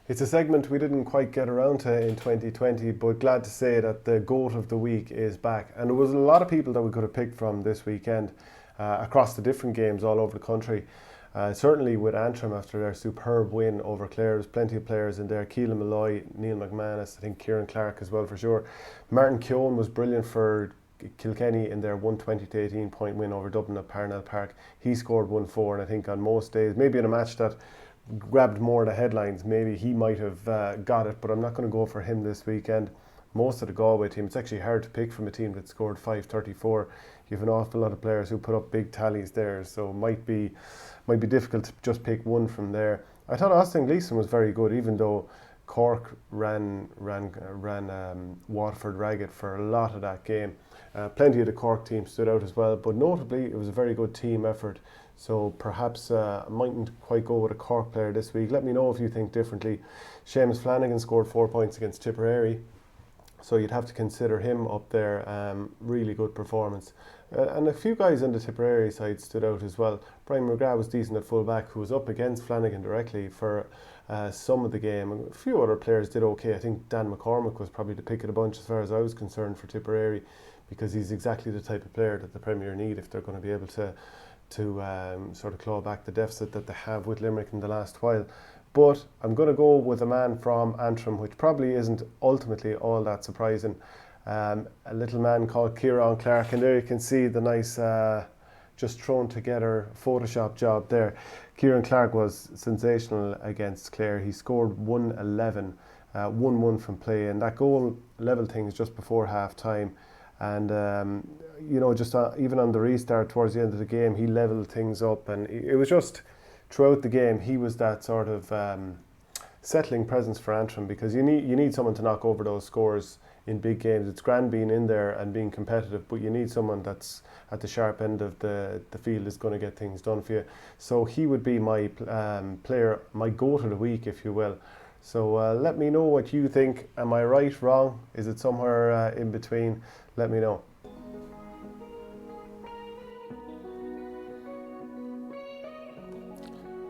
It's a segment we didn't quite get around to in 2020, but glad to say that the GOAT of the week is back. And there was a lot of people that we could have picked from this weekend across the different games all over the country. Certainly with Antrim after their superb win over Clare, there's plenty of players in there. Keelan Malloy, Neil McManus, I think Kieran Clark as well for sure. Martin Keown was brilliant for Kilkenny in their 120 to 18 point win over Dublin at Parnell Park. He scored 1-4, and I think on most days, maybe in a match that grabbed more of the headlines, maybe he might have got it, but I'm not going to go for him this weekend. Most of the Galway team, it's actually hard to pick from a team that scored 534. You have an awful lot of players who put up big tallies there, so it might be difficult to just pick one from there. I thought Austin Gleeson was very good, even though Cork ran Waterford ragged for a lot of that game. Plenty of the Cork team stood out as well, but notably it was a very good team effort. So perhaps I mightn't quite go with a Cork player this week. Let me know if you think differently. Seamus Flanagan scored 4 points against Tipperary, so you'd have to consider him up there. Really good performance. And a few guys on the Tipperary side stood out as well. Brian McGrath was decent at full-back, who was up against Flanagan directly for some of the game. And a few other players did okay. I think Dan McCormick was probably the pick of the bunch as far as I was concerned for Tipperary, because he's exactly the type of player that the Premier need if they're going to be able to sort of claw back the deficit that they have with Limerick in the last while. But I'm going to go with a man from Antrim, which probably isn't ultimately all that surprising. A little man called Kieran Clark, and there you can see the nice just thrown together Photoshop job there. Kieran Clark was sensational against Clare. He scored 1-11, 1-1 from play, and that goal leveled things just before half time. And just even on the restart towards the end of the game, he levelled things up, and it was just throughout the game he was that sort of settling presence for Antrim, because you need someone to knock over those scores in big games. It's grand being in there and being competitive, but you need someone that's at the sharp end of the field is going to get things done for you. So he would be my player, my GOAT of the week, if you will. So let me know what you think. Am I right, wrong? Is it somewhere in between? Let me know.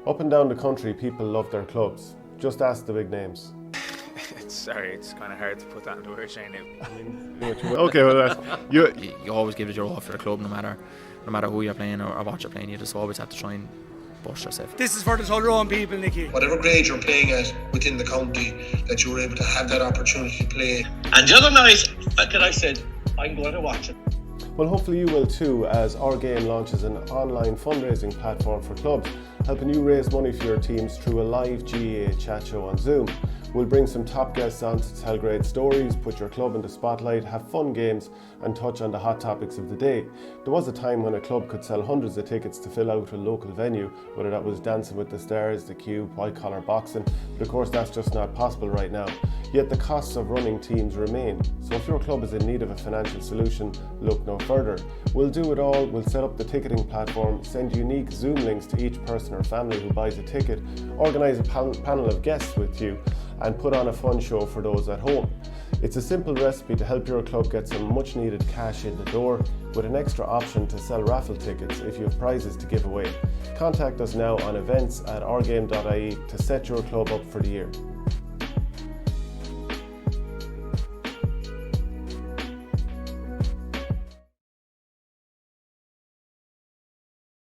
Up and down the country, people love their clubs. Just ask the big names. Sorry, it's kind of hard to put that into words, Shane. Okay, well, you always give it your all for the club, no matter who you're playing or what you're playing. You just always have to try and push yourself. This is for the Tyrone people, Nicky. Whatever grade you're playing at within the county, that you were able to have that opportunity to play. And the other night, like I said, I'm going to watch it. Well, hopefully you will too, as Our Game launches an online fundraising platform for clubs, helping you raise money for your teams through a live GAA chat show on Zoom. We'll bring some top guests on to tell great stories, put your club in the spotlight, have fun games and touch on the hot topics of the day. There was a time when a club could sell hundreds of tickets to fill out a local venue, whether that was Dancing with the Stars, the Cube, white collar boxing, but of course that's just not possible right now. Yet the costs of running teams remain, so if your club is in need of a financial solution, look no further. We'll do it all. We'll set up the ticketing platform, send unique Zoom links to each person or family who buys a ticket, organise a panel of guests with you, and put on a fun show for those at home. It's a simple recipe to help your club get some much needed cash in the door, with an extra option to sell raffle tickets if you have prizes to give away. Contact us now on events@ourgame.ie to set your club up for the year.